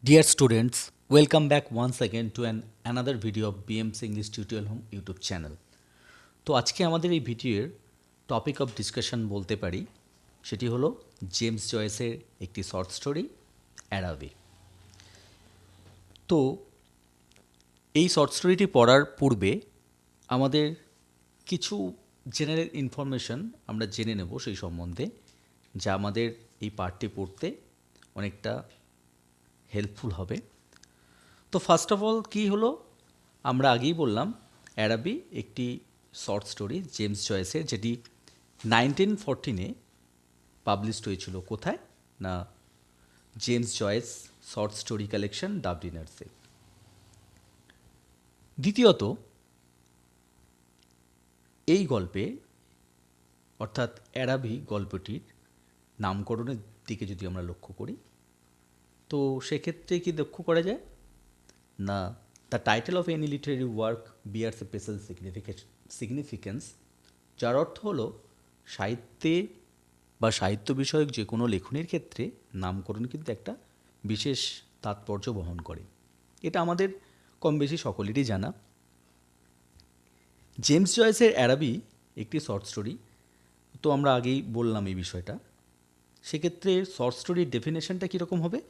Dear students, welcome back once again to another video of bm'senglishtutorialhome YouTube channel. তো আজকে আমাদের এই ভিডিওর টপিক অফ ডিসকাশন বলতে পারি, সেটি হলো জেমস জয়েসের একটি শর্ট স্টোরি অ্যারাবি। তো এই শর্ট স্টোরিটি পড়ার পূর্বে আমাদের কিছু জেনারেল ইনফরমেশন আমরা জেনে নেব সেই সম্বন্ধে, যা আমাদের এই পার্টটি পড়তে অনেকটা হেল্পফুল হবে। তো ফার্স্ট অফ অল কী হলো, আমরা আগেই বললাম অ্যারাবি একটি শর্ট স্টোরি জেমস জয়েসের, যেটি 1914-এ পাবলিশড হয়েছিল। কোথায় না, James Joyce short story collection ডাবলিনার্সে। দ্বিতীয়ত, এই গল্পে অর্থাৎ অ্যারাবি গল্পটির নামকরণের দিকে যদি আমরা লক্ষ্য করি, তো সেক্ষেত্রে কি লক্ষ্য করা যায় না, the title of any literary work bears a special significance, যার অর্থ হলো সাহিত্যে বা সাহিত্য বিষয়ক যে কোনো লেখনীর ক্ষেত্রে নামকরণ কিন্তু একটা বিশেষ তাৎপর্য বহন করে। এটা আমাদের কম বেশি সকলেরই জানা। জেমস জয়েসের অ্যারাবি একটি শর্ট স্টোরি, তো আমরা আগেই বললাম এই বিষয়টা। সেক্ষেত্রে শর্ট স্টোরির ডেফিনেশনটা কীরকম হবে,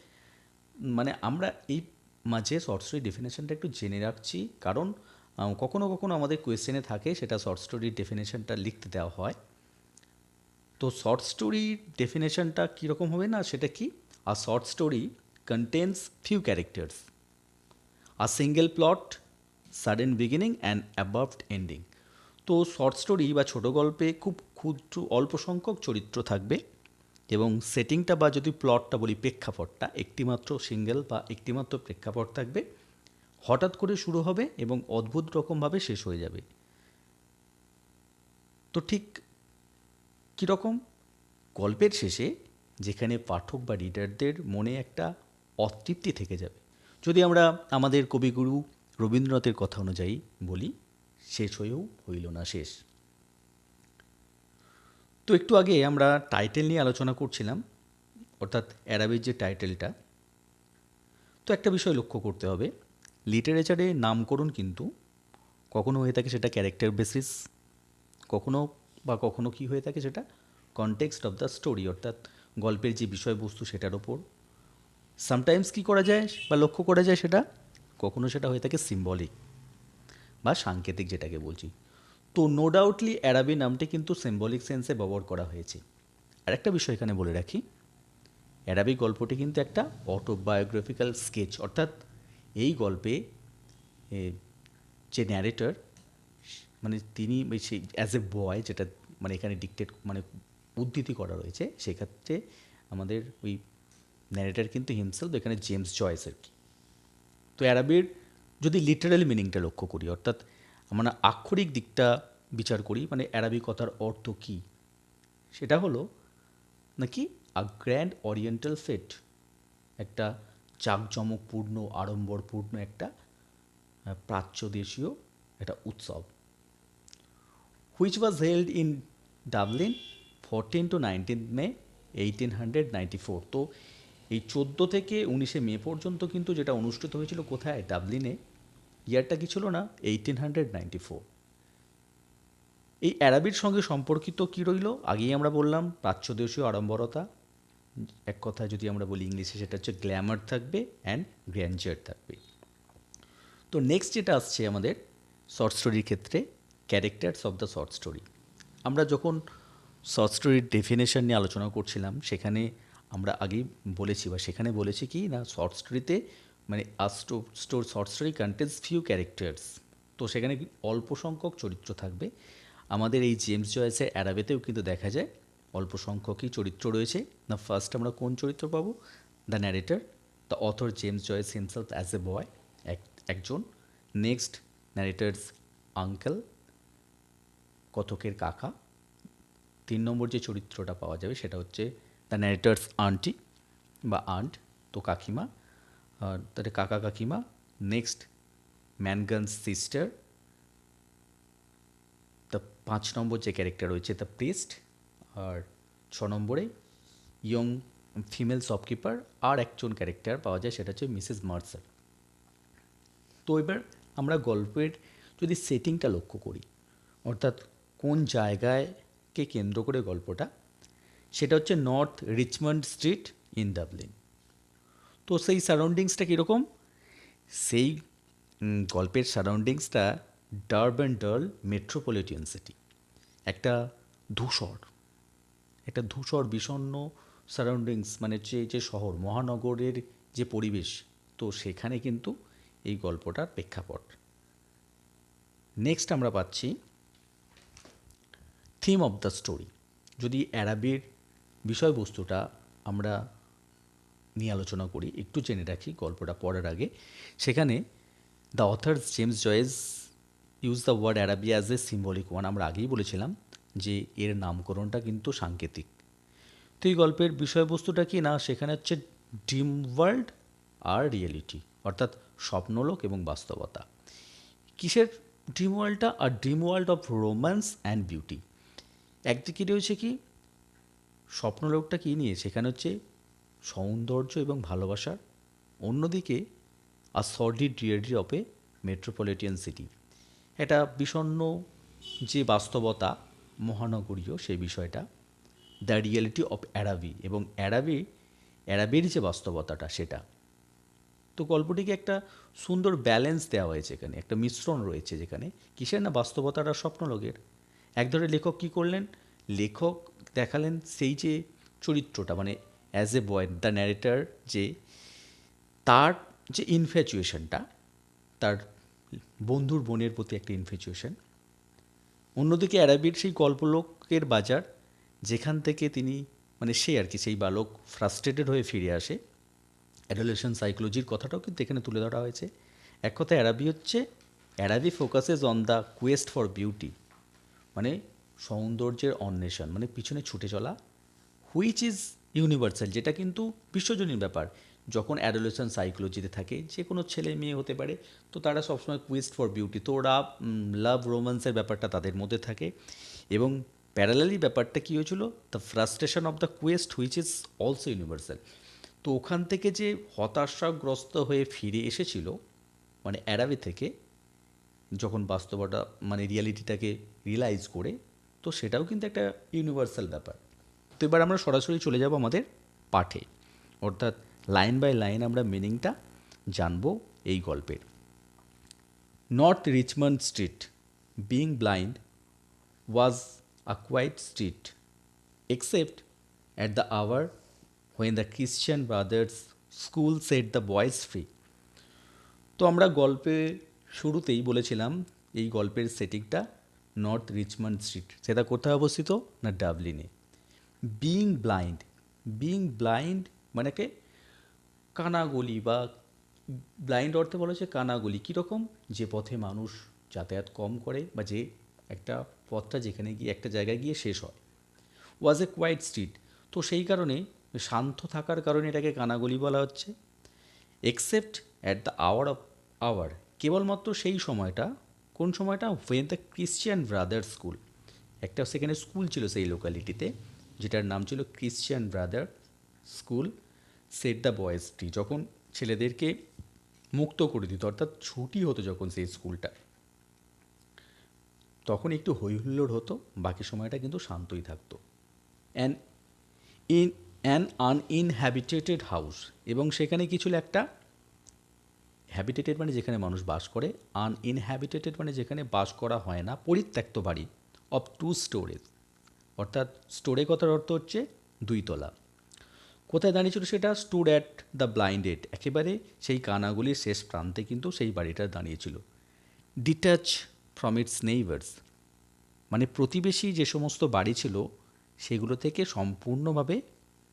মানে আমরা এই মাঝে শর্ট স্টোরি ডেফিনেশনটা একটু জেনে রাখছি, কারণ কখনো কখনো আমাদের কোয়েশ্চেনে থাকে সেটা শর্ট স্টোরির ডেফিনেশনটা লিখতে দেওয়া হয়। তো শর্ট স্টোরির ডেফিনেশনটা কীরকম হবে না, সেটা কি, a short story contains few characters, a single plot, sudden beginning and abrupt ending. তো শর্ট স্টোরি বা ছোটো গল্পে খুব ক্ষুদ্র অল্প সংখ্যক চরিত্র থাকবে, এবং সেটিংটা বা যদি প্লটটা বলি প্রেক্ষাপটটা একটিমাত্র সিঙ্গেল বা একটিমাত্র প্রেক্ষাপট থাকবে, হঠাৎ করে শুরু হবে এবং অদ্ভুত রকমভাবে শেষ হয়ে যাবে। তো ঠিক কীরকম, গল্পের শেষে যেখানে পাঠক বা রিডারদের মনে একটা অতৃপ্তি থেকে যাবে। যদি আমরা আমাদের কবিগুরু রবীন্দ্রনাথের কথা অনুযায়ী বলি, শেষ হয়েও হইল না শেষ। তো একটু আগে আমরা টাইটেল নিয়ে আলোচনা করছিলাম, অর্থাৎ অ্যারাবির যে টাইটেলটা। তো একটা বিষয় লক্ষ্য করতে হবে, লিটারেচারে নামকরণ কিন্তু কখনো হয়ে থাকে সেটা ক্যারেক্টার বেসিস, কখনো কখনো কি হয়ে থাকে সেটা কনটেক্সট অফ দ্য স্টোরি, অর্থাৎ গল্পের যে বিষয়বস্তু সেটার ওপর। সামটাইমস কী করা যায় বা লক্ষ্য করা যায়, সেটা কখনো সেটা হয়ে থাকে সিম্বলিক বা সাংকেতিক, যেটাকে বলছি। তো নো ডাউটলি অ্যারাবি নামটি কিন্তু সিম্বলিক সেন্সে ব্যবহার করা হয়েছে। আর একটা বিষয় এখানে বলে রাখি, অ্যারাবি গল্পটি কিন্তু একটা অটোবায়োগ্রাফিক্যাল স্কেচ, অর্থাৎ এই গল্পে যে ন্যারেটর, মানে তিনি সেই অ্যাজ এ বয়, যেটা মানে এখানে ডিকটেট মানে উদ্ধৃতি করা রয়েছে, সেক্ষেত্রে আমাদের ওই ন্যারেটর কিন্তু হিমসেলফ এখানে জেমস জয়েস আর কি। তো অ্যারাবির যদি লিটারাল মিনিংটা লক্ষ্য করি, অর্থাৎ আমরা আক্ষরিক দিকটা বিচার করি, মানে অ্যারাবি কথার অর্থ কী, সেটা হলো নাকি আ গ্র্যান্ড ওরিয়েন্টাল ফেট, একটা জাঁকজমকপূর্ণ আড়ম্বরপূর্ণ একটা প্রাচ্য দেশীয় একটা উৎসব, which was held in Dublin 14 to 19 মে 1894। তো এই 14 থেকে 19 মে পর্যন্ত কিন্তু যেটা অনুষ্ঠিত হয়েছিল কোথায়, ডাবলিনে। ইয়ারটা কি ছিল না, 1894। এই অ্যারাবির সঙ্গে সম্পর্কিত কী রইল, আগেই আমরা বললাম প্রাচ্যদেশীয় আড়ম্বরতা, এক কথায় যদি আমরা বলি ইংলিশে সেটা হচ্ছে গ্ল্যামার থাকবে অ্যান্ড গ্র্যান্ডার থাকবে। তো নেক্সট যেটা আসছে আমাদের শর্ট স্টোরির ক্ষেত্রে, characters of the short story. আমরা যখন শর্ট স্টোরির ডেফিনেশন নিয়ে আলোচনা করছিলাম, সেখানে আমরা আগেই বলেছি বা সেখানে বলেছি কি না, শর্ট স্টোরিতে মানে short story contains few characters, তো সেখানে অল্প সংখ্যক চরিত্র থাকবে। আমাদের এই জেমস জয়েসের অ্যারাবিতেও কিন্তু দেখা যায় অল্প সংখ্যকই চরিত্র রয়েছে। না, ফার্স্ট আমরা কোন চরিত্র পাবো, the narrator, the author James Joyce himself as a boy, একজন। নেক্সট, ন্যারেটার্স আঙ্কেল, কথকের কাকা। 3 নম্বর যে চরিত্রটা পাওয়া যাবে সেটা হচ্ছে দ্য ন্যারেটার্স আন্টি বা আন্ট, তো কাকিমা, তাদের কাকা কাকিমা। নেক্সট, ম্যানগানস সিস্টার, দ্য 5 নম্বর যে ক্যারেক্টার রয়েছে দ্য প্রিস্ট। আর 6 নম্বরে ইয়ং ফিমেল শপকিপার আর একজন ক্যারেক্টার পাওয়া যায়, সেটা হচ্ছে মিসেস মার্সার। তো এবার আমরা গল্পের যদি সেটিংটা লক্ষ্য করি, অর্থাৎ কোন জায়গায়কে কেন্দ্র করে গল্পটা, সেটা হচ্ছে north Richmond street in Dublin. তো সেই সারাউন্ডিংসটা কীরকম? সেই গল্পের সারাউন্ডিংসটা ডারবান ডার্ল মেট্রোপলিটন সিটি, একটা ধূসর একটা ধূসর বিষণ্ণ সারাউন্ডিংস, মানে যে শহর মহানগরের যে পরিবেশ, তো সেখানে কিন্তু এই গল্পটার প্রেক্ষাপট। নেক্সট আমরা পাচ্ছি থিম অফ দ্য স্টোরি। যদি অ্যারাবির বিষয়বস্তুটা আমরা নিয়ে আলোচনা করি, একটু জেনে রাখি গল্পটা পড়ার আগে। সেখানে the authors James Joyce use the word Araby as a symbolic one. আমরা আগেই বলেছিলাম যে এর নামকরণটা কিন্তু সাংকেতিক। তো এই গল্পের বিষয়বস্তুটা কি না, সেখানে হচ্ছে ড্রিম ওয়ার্ল্ড আর রিয়েলিটি, অর্থাৎ স্বপ্নলোক এবং বাস্তবতা। কিসের ড্রিম ওয়ার্ল্ডটা? আর dream world of romance and beauty. একদিকে রয়েছে কি স্বপ্নলোকটা কী নিয়ে, সেখানে হচ্ছে সৌন্দর্য এবং ভালোবাসার, অন্যদিকে আর sordid reality of a metropolitan city, এটা বিষণ্ণ যে বাস্তবতা মহানগরীয় সেই বিষয়টা, দ্য রিয়েলিটি অফ অ্যারাবি, এবং অ্যারাবির যে বাস্তবতাটা সেটা। তো গল্পটিকে একটা সুন্দর ব্যালেন্স দেওয়া হয়েছে, এখানে একটা মিশ্রণ রয়েছে, যেখানে কিসের না বাস্তবতাটা স্বপ্নলোকের। একধরে লেখক কী করলেন, লেখক দেখালেন সেই যে চরিত্রটা, মানে as a boy the narrator, যে তার যে ইনফ্যাচুয়েশনটা, তার বন্ধুর বোনের প্রতি একটা ইনফ্যাচুয়েশন। অন্যদিকে অ্যারাবির সেই গল্পলোকের বাজার, যেখান থেকে তিনি, মানে সে আর কি, সেই বালক ফ্রাস্ট্রেটেড হয়ে ফিরে আসে। অ্যাডোলেশন সাইকোলজির কথাটাও কিন্তু এখানে তুলে ধরা হয়েছে। এক কথায় Araby focuses on the quest for beauty, মানে সৌন্দর্যের অন্বেষণ, মানে পিছনে ছুটে চলা, হুইচ ইজ ইউনিভার্সাল, যেটা কিন্তু বিশ্বজনীন ব্যাপার। যখন অ্যাডোলেশন সাইকোলজিতে থাকে, যে কোনো ছেলে মেয়ে হতে পারে, তো তারা সবসময় কুয়েস্ট ফর বিউটি, তো ওরা লাভ রোম্যান্সের ব্যাপারটা তাদের মধ্যে থাকে। এবং প্যারালালি ব্যাপারটা কী হয়েছিল, the frustration of the quest which is also universal. তো ওখান থেকে যে হতাশাগ্রস্ত হয়ে ফিরে এসেছিল, মানে অ্যারাবি থেকে, যখন বাস্তবতা মানে রিয়ালিটিটাকে রিয়েলাইজ করে, তো সেটাও কিন্তু একটা ইউনিভার্সাল ব্যাপার। তো এবার আমরা সরাসরি চলে যাব আমাদের পাঠে, অর্থাৎ লাইন বাই লাইন আমরা মিনিংটা জানবো এই গল্পের। North Richmond Street, being blind, was a quiet street except at the hour when the Christian Brothers School set the boys free. তো আমরা গল্পে শুরুতেই বলেছিলাম এই গল্পের সেটিংটা নর্থ রিচমন্ড স্ট্রিট, সেটা কোথায় অবস্থিত না ডাবলিনে। বিং ব্লাইন্ড মানে কে কানাগলি, বা ব্লাইন্ড অর্থে বলা হচ্ছে কানাগলি। কীরকম? যে পথে মানুষ যাতায়াত কম করে, বা যে একটা পথটা যেখানে গিয়ে একটা জায়গায় গিয়ে শেষ হয়। ওয়াজ এ কোয়াইট স্ট্রিট, তো সেই কারণে শান্ত থাকার কারণে এটাকে কানাগলি বলা হচ্ছে। এক্সেপ্ট অ্যাট দ্য আওয়ার, কেবলমাত্র সেই সময়টা, কোন সময়টা? When the Christian Brother school, একটা সেখানে স্কুল ছিল সেই লোকালিটিতে, যেটার নাম ছিল Christian Brother school, set the boys free, যখন ছেলেদেরকে মুক্ত করে দিত, অর্থাৎ ছুটি হতো যখন সেই স্কুলটা, তখন একটু হইহুল্লোড় হতো, বাকি সময়টা কিন্তু শান্তই থাকতো। অ্যান আনইনহ্যাবিটেটেড হাউস, এবং সেখানে কি ছিল? একটা হ্যাবিটেটেড মানে যেখানে মানুষ বাস করে, আনইনহ্যাবিটেটেড মানে যেখানে বাস করা হয় না, পরিত্যক্ত বাড়ি, অফ 2 স্টোরেজ, অর্থাৎ স্টোরে কথার অর্থ হচ্ছে 2 তলা। কোথায় দাঁড়িয়েছিল সেটা? স্টুড অ্যাট দ্য ব্লাইন্ডেড, একেবারে সেই কানাগুলির শেষ প্রান্তে কিন্তু সেই বাড়িটা দাঁড়িয়েছিল। ডিট্যাচ ফ্রম ইটস নেইবার্স, মানে প্রতিবেশী যে সমস্ত বাড়ি ছিল সেগুলো থেকে সম্পূর্ণভাবে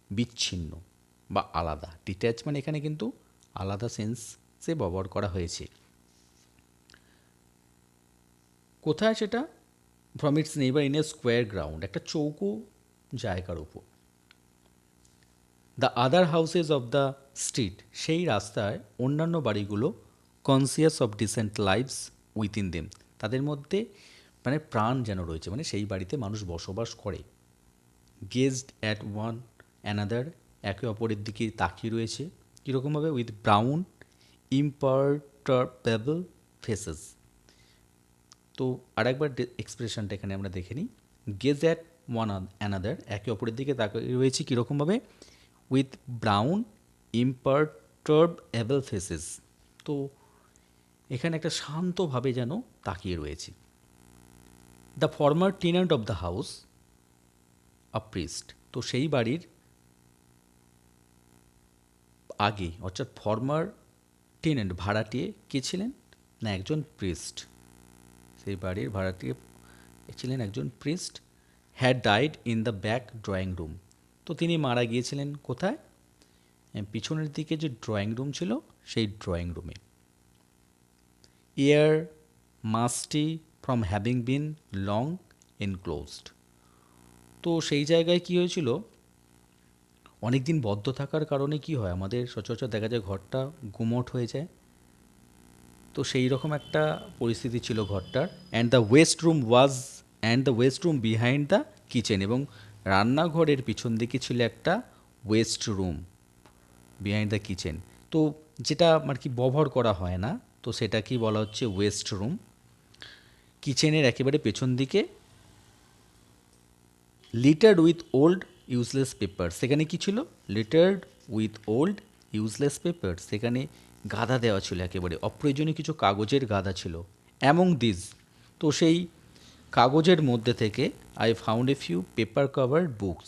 বিচ্ছিন্ন বা আলাদা। ডিট্যাচ মানে এখানে কিন্তু আলাদা সেন্সে ব্যবহার করা হয়েছে। কোথায় সেটা? From its neighbour in a square ground, একটা চৌকো জায়গার উপর। The other houses of the street, সেই রাস্তায় অন্যান্য বাড়িগুলো, conscious of decent lives within them, তাদের মধ্যে মানে প্রাণ যেন রয়েছে, মানে সেই বাড়িতে মানুষ বসবাস করে। গেজড অ্যাট ওয়ান অ্যানাদার, একে অপরের দিকে তাকিয়ে রয়েছে কীরকমভাবে, উইথ ব্রাউন ইম্পারটারটেবল ফেসেস। তো আরেকবার এক্সপ্রেশনটা এখানে আমরা দেখে নিই। গেজ অ্যাট ওয়ান অ্যানাদার, একে অপরের দিকে তাকিয়ে রয়েছে কীরকমভাবে, উইথ ব্রাউন ইম্পারটারটেবল ফেসেস। তো এখানে একটা শান্তভাবে যেন তাকিয়ে রয়েছে। The former tenant of the house a priest, তো সেই বাড়ির আগে অর্থাৎ ফর্মার টেন্যান্ট ভাড়াটিয়ে কে ছিলেন না একজন প্রিস্ট, সেই বাড়ির ভাড়াটিয়ে ছিলেন একজন priest. Had died in the back drawing room, তো তিনি মারা গিয়েছিলেন কোথায়, পিছনের দিকে যে ড্রয়িং রুম ছিল সেই drawing room. Air musty from having been long enclosed, তো সেই জায়গায় কী হয়েছিল, অনেক দিন বদ্ধ থাকার কারণে কি হয় আমাদের সচরাচর দেখা যায় ঘরটা গুমোট হয়ে যায়। তো সেই রকম একটা পরিস্থিতি ছিল ঘরটার। And the West room behind the kitchen, এবং রান্নাঘরের পিছন দিকে ছিল একটা West room behind the kitchen. তো যেটা আর কি ব্যবহার করা হয় না, তো সেটাকেই বলা হচ্ছে ওয়েস্ট রুম। কিচেনের একেবারে পেছন দিকে লিটার্ড উইথ ওল্ড ইউজলেস পেপার, সেখানে কি ছিল, লিটার্ড উইথ ওল্ড ইউজলেস পেপার, সেখানে গাদা দেওয়া ছিল, একেবারে অপ্রয়োজনীয় কিছু কাগজের গাদা ছিল। অ্যামং দিস, তো সেই কাগজের মধ্যে থেকে I found a few paper covered books,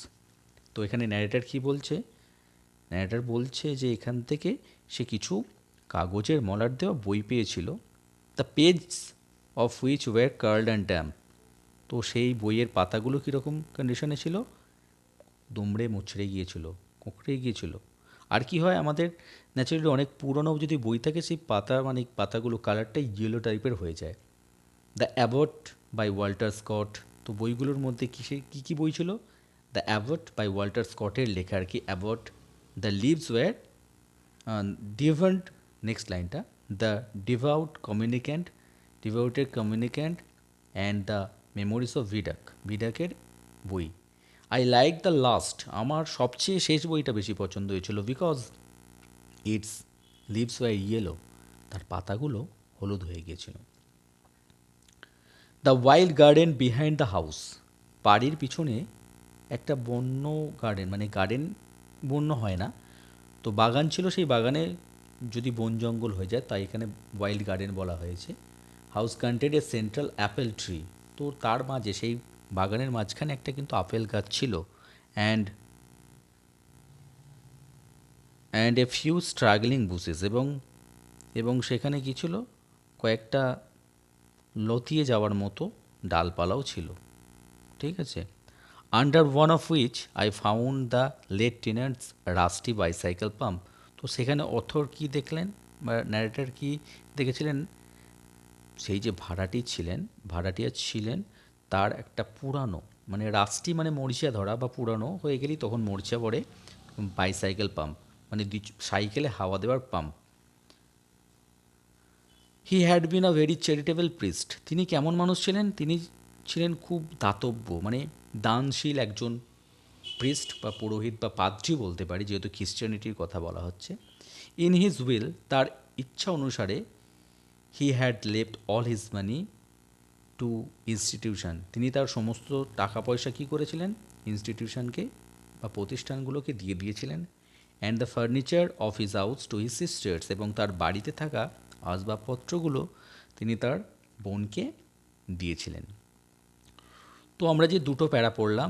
তো এখানে ন্যারেটার কী বলছে, ন্যারেটার বলছে যে এখান থেকে সে কিছু কাগজের মলাট দেওয়া বই পেয়েছিল। The pages of which were curled and damp, তো সেই বইয়ের পাতাগুলো কীরকম কন্ডিশনে ছিল, দুমড়ে মুচড়ে গিয়েছিল, কুঁকড়ে গিয়েছিল। আর কি হয় আমাদের ন্যাচারালি অনেক পুরনো যদি বই থাকে সেই পাতা মানে পাতাগুলো কালারটাই ইয়েলো টাইপের হয়ে যায়। The Abbot by Walter Scott, তো বইগুলোর মধ্যে কী কী বই ছিল, দ্য অ্যাবট বাই ওয়াল্টার স্কটের লেখা আর কি, অ্যাবট। দ্য লিভস ওয়্যার ডিভান্ট, নেক্সট লাইনটা, the devoted communicant and the memories of ভিডাকের বই। আই লাইক দ্য লাস্ট, আমার সবচেয়ে শেষ বইটা বেশি পছন্দ হয়েছিল, because its leaves were yellow, তার পাতাগুলো হলুদ হয়ে গিয়েছিল। The wild garden behind the house, বাড়ির পিছনে একটা বন্য গার্ডেন, মানে গার্ডেন বন্য হয় না, তো বাগান ছিল, সেই বাগানে যদি বন জঙ্গল হয়ে যায় তাই এখানে ওয়াইল্ড গার্ডেন বলা হয়েছে। House content a central Apple tree, তো তার মাঝে সেই বাগানের মাঝখানে একটা কিন্তু আপেল গাছ ছিল। And a few struggling bushes, এবং সেখানে কী ছিল, কয়েকটা লতিয়ে যাওয়ার মতো ডালপালাও ছিল, ঠিক আছে। Under one of which I found the late tenant's rusty bicycle pump, তো সেখানে অথর কি দেখলেন বা ন্যারেটর কি দেখেছিলেন, সেই যে ভাড়াটিয়া ছিলেন তার একটা পুরানো, মানে রাস্টি মানে মরিচা ধরা বা পুরানো হয়ে গেলেই তখন মরিচা পড়ে, বাইসাইকেল পাম্প মানে সাইকেলে হাওয়া দেওয়ার pump. He had been a very charitable priest, তিনি কেমন মানুষ ছিলেন, তিনি ছিলেন খুব দাতব্য মানে দানশীল একজন প্রিস্ট বা পুরোহিত বা পাদ্রী বলতে পারি, যেহেতু খ্রিশ্চানিটির কথা বলা হচ্ছে। ইন হিজ উইল, তার ইচ্ছা অনুসারে, he had left all his money to institution, তিনি তার সমস্ত টাকা পয়সা কী করেছিলেন, ইনস্টিটিউশনকে বা প্রতিষ্ঠানগুলোকে দিয়ে দিয়েছিলেন। And the furniture of his house to his sisters, এবং তার বাড়িতে থাকা আসবাবপত্রগুলো তিনি তার বোনকে দিয়েছিলেন। তো আমরা যে দুটো প্যারা পড়লাম,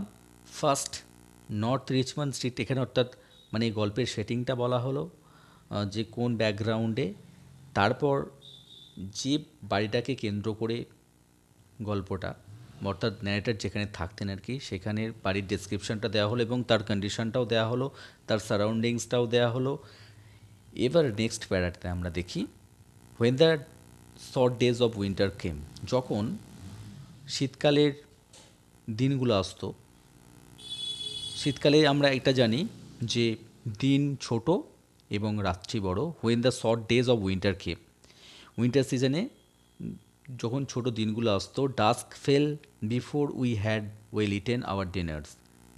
ফার্স্ট নর্থ রিচমন্ড স্ট্রিট, এখানে অর্থাৎ মানে এই গল্পের সেটিংটা বলা হলো যে কোন ব্যাকগ্রাউন্ডে, তারপর যে বাড়িটাকে কেন্দ্র করে গল্পটা, অর্থাৎ ন্যারেটর যেখানে থাকতেন আর কি, সেখানের বাড়ির ডেসক্রিপশনটা দেওয়া হলো এবং তার কন্ডিশনটাও দেওয়া হলো, তার সারাউন্ডিংসটাও দেওয়া হলো। এবার নেক্সট প্যারাতে আমরা দেখি, when the short days of winter came, যখন শীতকালের দিনগুলো আসতো। শীতকালে আমরা এটা জানি যে দিন ছোট এবং রাত্রি বড়। When the short days of winter came, winter সিজনে যখন ছোট দিনগুলো আসতো। Dusk fell before we had well eaten our dinners,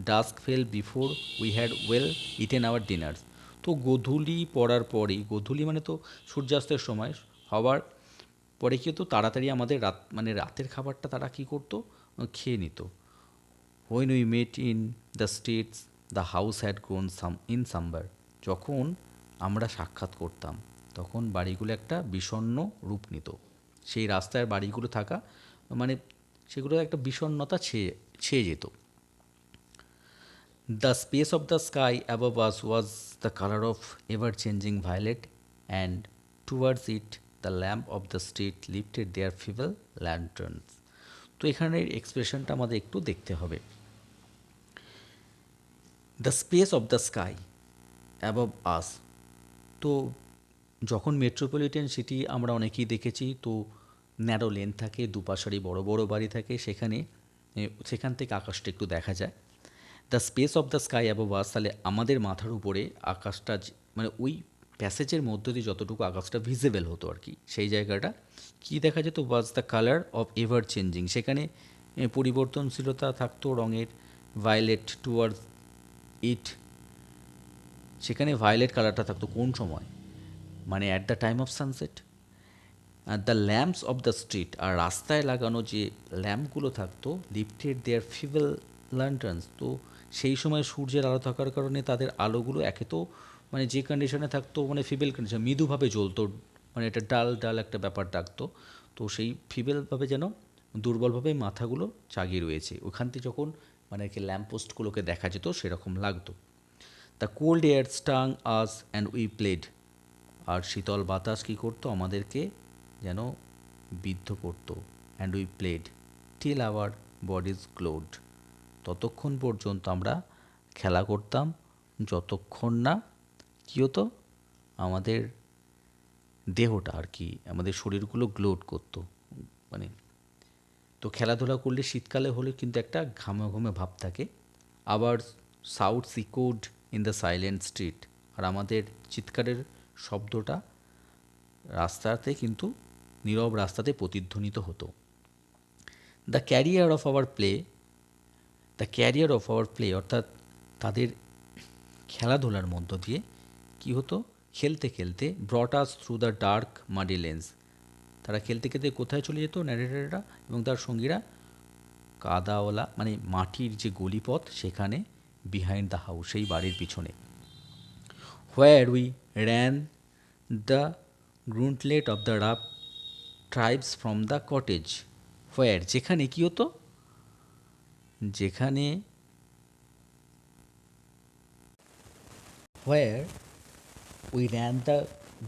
dusk fell before we had well eaten our dinners. তো গোধূলি পড়ার পরেই, গোধূলি মানে তো সূর্যাস্তের সময় হওয়ার পরে কী হতো, তাড়াতাড়ি আমাদের রাত মানে রাতের খাবারটা তারা কী করতো, খেয়ে নিত। When we mate in the streets the house had grown in sambar. যখন আমরা সাক্ষাৎ করতাম তখন বাড়িগুলো একটা বিষণ্ণ রূপ নিত। সেই রাস্তায় বাড়িগুলো থাকা মানে সেগুলো একটা বিষণ্ণতা ছেয়ে যেত। The space of the sky above us was the color of ever changing violet, and towards it the lamp of the street lifted their feeble lanterns. তো এখানের এক্সপ্রেশনটা আমাদের একটু দেখতে হবে। The space of the sky above us. তো যখন metropolitan city আমরা অনেকেই দেখেছি, তো ন্যারো লেন থাকে, দুপাশারই বড় বড় বাড়ি থাকে, সেখান থেকে আকাশটা একটু দেখা যায়। The space of the sky above us, তাহলে আমাদের মাথার উপরে আকাশটা মানে ওই প্যাসেজের মধ্য দিয়ে যতটুকু আকাশটা ভিজিবল হতো আর কি, সেই জায়গাটা কী দেখা যেত, was the colour of ever changing. সেখানে পরিবর্তনশীলতা থাকতো রঙের। ভায়োলেট টুয়ার্ডস ইট, সেখানে ভায়োলেট কালারটা থাকতো কোন সময়, মানে at the time of sunset. The lamps of the street, আর রাস্তায় লাগানো যে ল্যাম্পগুলো থাকতো, লিফটেড দেয়ার ফিভেল ল্যান্টার্নস। তো সেই সময় সূর্যের আলো থাকার কারণে তাদের আলোগুলো একে তো মানে যে কন্ডিশনে থাকতো, মানে ফিবেল কন্ডিশন, মৃদুভাবে জ্বলতো, মানে এটা ডাল ডাল একটা ব্যাপার থাকতো। তো সেই ফিবেলভাবে যেন দুর্বলভাবে মাথাগুলো জাগিয়ে রয়েছে, ওখান থেকে যখন মানে কি ল্যাম্পপোস্টগুলোকে দেখা যেত সেরকম লাগতো। The cold air stung us and we played, আর শীতল বাতাস কী করতো, আমাদেরকে যেন বিদ্ধ করতো। And we played till our bodies glowed, ততক্ষণ পর্যন্ত আমরা খেলা করতাম যতক্ষণ না কী হতো, আমাদের দেহটা আর কি, আমাদের শরীরগুলো গ্লোড করতো। মানে তো খেলাধুলা করলে শীতকালে হলে কিন্তু একটা ঘামে ঘামে ভাব থাকে। আবার shouts echoed in the silent street, আর আমাদের চিৎকারের শব্দটা রাস্তাতে কিন্তু নীরব রাস্তাতে প্রতিধ্বনিত হতো। The career of our play, the career of our play অর্থাৎ তাদের খেলাধুলার মধ্য দিয়ে কী হতো, খেলতে খেলতে brought us through the dark muddy lanes, তারা খেলতে খেলতে কোথায় চলে যেত ন্যারেটররা এবং তার সঙ্গীরা, কাদাওয়ালা মানে মাটির যে গলিপথ, সেখানে বিহাইন্ড দ্য হাউস, সেই বাড়ির পিছনে। Where we ran the gauntlet of the rough tribes from the cottage. Where, যেখানে কী হতো, যেখানে where we ran the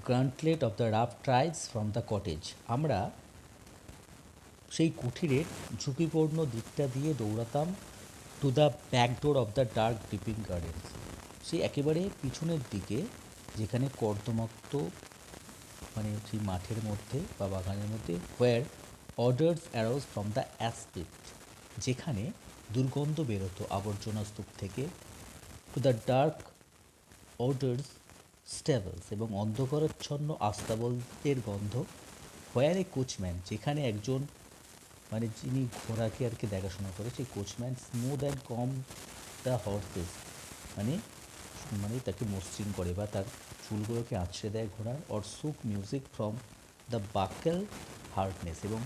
gauntlet of the rough tribes from the cottage, আমরা সেই কুঠিরের ঝুঁকিপূর্ণ দিকটা দিয়ে দৌড়াতাম to the back door of the dark dripping gardens, সেই একেবারে পিছনের দিকে যেখানে কর্দমাক্ত মানে সেই মাঠের মধ্যে বা বাগানের মধ্যে। Where odours arose from the aspect, যেখানে দুর্গন্ধ বেরোতো আবর্জনা স্তূপ থেকে। To the dark odours stables, এবং অন্ধকারাচ্ছন্ন আস্তাবলের গন্ধ। হোয়ার এ কোচম্যান, যেখানে একজন মানে যিনি ঘোড়াকে আর কি দেখাশোনা করে, সেই coachman smooth and com the horse's, মানে মানে তাকে মসৃণ করে বা তার চুলগুলোকে আঁচড়ে দেয় ঘোড়ার। Or shook music from the buckled harness, এবং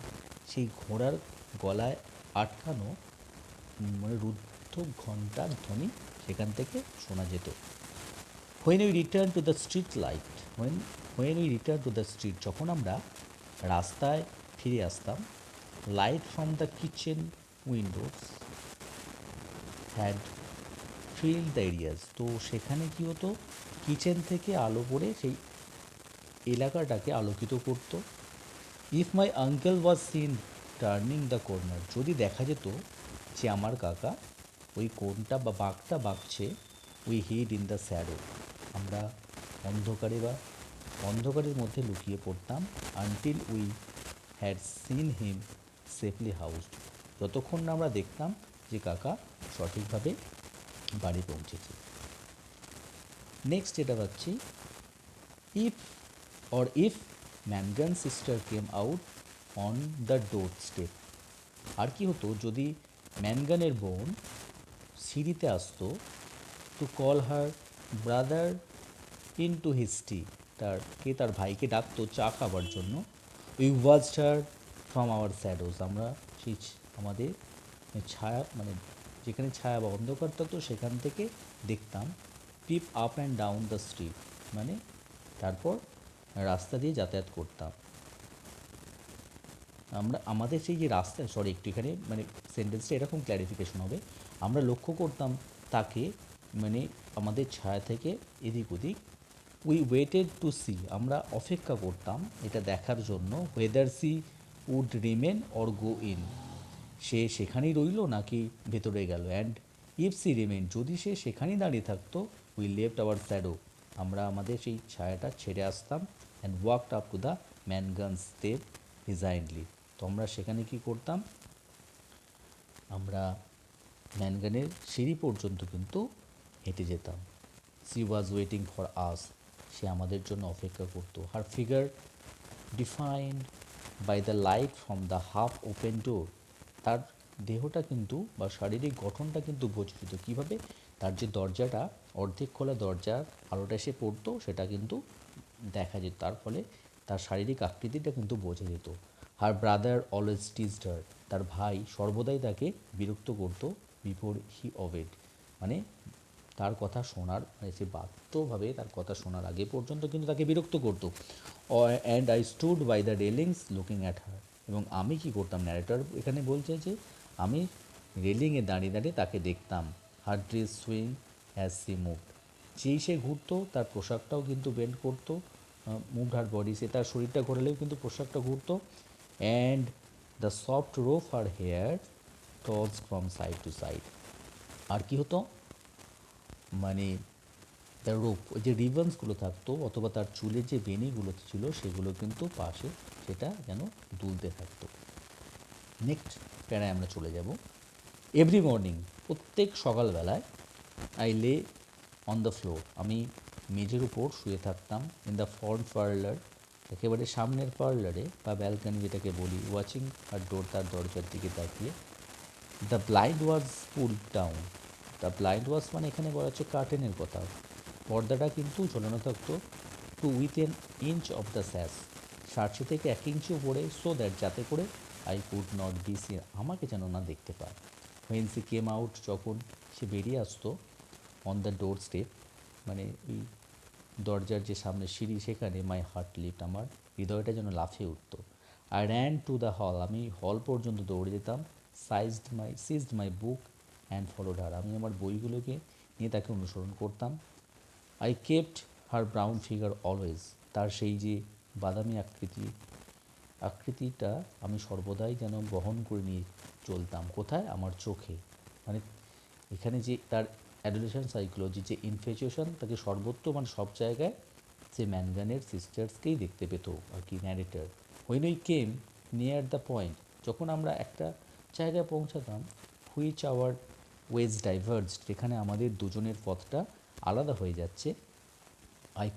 সেই ঘোড়ার গলায় আটকানো মানে রুদ্ধ ঘণ্টার ধ্বনি সেখান থেকে শোনা যেত। When we return to the street light, when we return to the street, যখন আমরা রাস্তায় ফিরে আসতাম। Light from the kitchen windows had fill the areas, তো সেখানে কী হতো, কিচেন থেকে আলো পড়ে সেই এলাকাটাকে আলোকিত করতো। If my uncle was seen turning the corner, যদি দেখা যেত যে আমার কাকা ওই কোণটা বা বাঁকটা বাঁকছে। উই হিড ইন দ্য শ্যাডো, আমরা অন্ধকারের মধ্যে লুকিয়ে পড়তাম। Until we had seen him safely হাউসড, যতক্ষণ না আমরা দেখতাম যে কাকা সঠিকভাবে বাড়ি পৌঁছেছে। নেক্সট যেটা পাচ্ছি, if Mangan sister came out on the door step, আর কি হতো যদি ম্যানগানের বোন সিঁড়িতে আসতো to call her brother in to his tea, তার ভাইকে ডাকতো চা খাবার জন্য। We watched her from our shadows, আমরা সেই আমাদের ছায়া মানে যেখানে ছায়া বা অন্ধকার থাকতো সেখান থেকে দেখতাম। Peep up and down the street, মানে তারপর রাস্তা দিয়ে যাতায়াত করতাম আমরা। আমাদের সেই যে রাস্তা, সরি একটু এখানে মানে সেন্টেন্সটা এরকম ক্ল্যারিফিকেশন হবে, আমরা লক্ষ্য করতাম তাকে, মানে আমাদের ছায়া থেকে এদিক ওদিক। উই ওয়েটেড টু সি, আমরা অপেক্ষা করতাম এটা দেখার জন্য, whether she would remain or go in, সে সেখানেই রইল নাকি ভেতরে গেল। অ্যান্ড ইফ সি রিমেন, যদি সে সেখানেই দাঁড়িয়ে থাকতো, উই লেফট আওয়ার শ্যাডো, আমরা আমাদের সেই ছায়াটা ছেড়ে আসতাম। And walked up to the Mangan step resignedly, তো আমরা সেখানে কী করতাম, আমরা ম্যানগানের সিঁড়ি পর্যন্ত কিন্তু হেঁটে যেতাম। She was waiting for us, সে আমাদের জন্য অপেক্ষা করতো। Her figure defined by the light from the half open door, তার দেহটা কিন্তু বা শারীরিক গঠনটা কিন্তু বোঝা যেত কীভাবে, তার যে দরজাটা অর্ধেক খোলা দরজার আলোটা এসে পড়তো সেটা কিন্তু দেখা যেত, তার ফলে তার শারীরিক আকৃতিটা কিন্তু বোঝা যেত। হার ব্রাদার অলওয়েজ টিজড হার, তার ভাই সর্বদাই তাকে বিরক্ত করতো। বিফোর হি অবেড, মানে তার কথা শোনার মানে সে বাধ্যভাবে তার কথা শোনার আগে পর্যন্ত কিন্তু তাকে বিরক্ত করতো। And I stood by the railings looking at her, এবং আমি কি করতাম, ন্যারেটর এখানে বলছে যে আমি রেলিংয়ে দাঁড়িয়ে দাঁড়িয়ে তাকে দেখতাম। Her dress swing as she move, যেই সে ঘুরতো তার পোশাকটাও কিন্তু বেন্ড করতো, মুভ হার বডি, সে তার শরীরটা ঘোরালেও কিন্তু পোশাকটা ঘুরতো। And the soft rope her hair toss from side to side, আর কি হতো, মানে তার রোপ, ওই যে রিবনসগুলো থাকতো অথবা তার চুলের যে বেনিগুলো ছিল সেগুলো কিন্তু পাশে সেটা যেন দুলতে থাকতো। নেক্সট প্যারায় আমরা চলে যাব। এভরি মর্নিং, প্রত্যেক সকালবেলায়, I lay on the floor, আমি মেঝের উপর শুয়ে থাকতাম। ইন দ্য ফ্রন্ট পার্লার, একেবারে সামনের পার্লারে বা ব্যালকানি যেটাকে বলি, ওয়াচিং আর ডোর, তার দরজার দিকে তাকিয়ে। The blind was pull down, the blind was মানে এখানে বলা হচ্ছে কার্টেনের কথা, পর্দাটা কিন্তু ঝোলানো থাকতো। To within inch of the sash, সার্চে থেকে 1 ইঞ্চি উপরে, সো দ্যাট যাতে করে I could not be seen, আমাকে যেন না দেখতে পায়। হোয়েন সি কেম আউট, যখন সে বেরিয়ে আসতো, অন দ্য ডোর স্টেপ, মানে ওই দরজার যে সামনে সিঁড়ি সেখানে, মাই হার্ট লিফট, আমার হৃদয়টা যেন লাফিয়ে উঠতো। I ran to the hall, আমি হল পর্যন্ত দৌড়ে যেতাম। Seized my book and followed her, আমি আমার বইগুলোকে নিয়ে তাকে অনুসরণ করতাম। I kept her brown figure always, তার সেই যে বাদামি আকৃতিটা আমি সর্বদাই যেন বহন করে নিয়ে চলতাম। কোথায়, আমার চোখে, মানে এখানে যে তার অ্যাডোলেশন সাইকোলজি, যে ইনফ্যাচুয়েশন, তাকে সর্বত্র মানে সব জায়গায় সে ম্যানগানের সিস্টার্সকেই দেখতে পেত আর কি, narrator. When we came near the point, যখন আমরা একটা জায়গায় পৌঁছাতাম, হুইচ আওয়ার ওয়েজ ডাইভার্জ, যেখানে আমাদের দুজনের পথটা আলাদা হয়ে যাচ্ছে। আই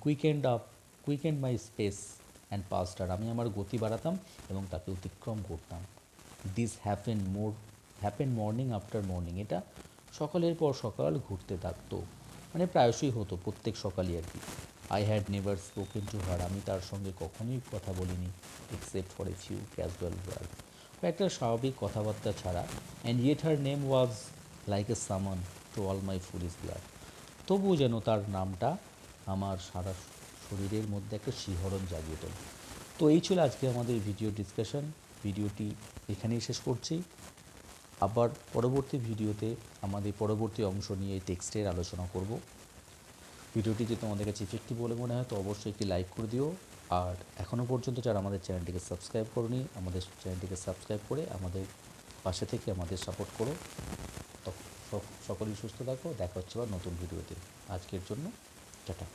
কুইকেন্ড মাই স্পেস অ্যান্ড পাস্টার, আমি আমার গতি বাড়াতাম এবং তাকে অতিক্রম করতাম। This happen morning after morning, এটা সকালের পর সকাল ঘুরতে থাকতো, মানে প্রায়শই হতো, প্রত্যেক সকালই আর কি। I had never spoken to her, আমি তার সঙ্গে কখনোই কথা বলিনি, except for a few casual word, কয়েকটা স্বাভাবিক কথাবার্তা ছাড়া। And yet her name was like a summons to all my foolish blood, তবুও যেন তার নামটা আমার সারা শরীরের মধ্যে একটা শিহরণ জাগিয়ে তোলে। তো এই ছিল আজকে আমাদের ভিডিও ডিসকাশন, ভিডিওটি এখানেই শেষ করছি। আবার পরবর্তী ভিডিওতে আমাদের পরবর্তী অংশ নিয়ে টেক্সটের আলোচনা করব। ভিডিওটি যদি তোমাদের কাছে ইফেক্টিভ বলে মনে হয় তো অবশ্যই একটি লাইক করে দিও। আর এখনও পর্যন্ত যারা আমাদের চ্যানেলটিকে সাবস্ক্রাইব করোনি, আমাদের চ্যানেলটিকে সাবস্ক্রাইব করে আমাদের পাশে থেকে আমাদের সাপোর্ট করো। সকলেই সুস্থ থাকো, দেখা হচ্ছে আবার নতুন ভিডিওতে। আজকের জন্য টাটা।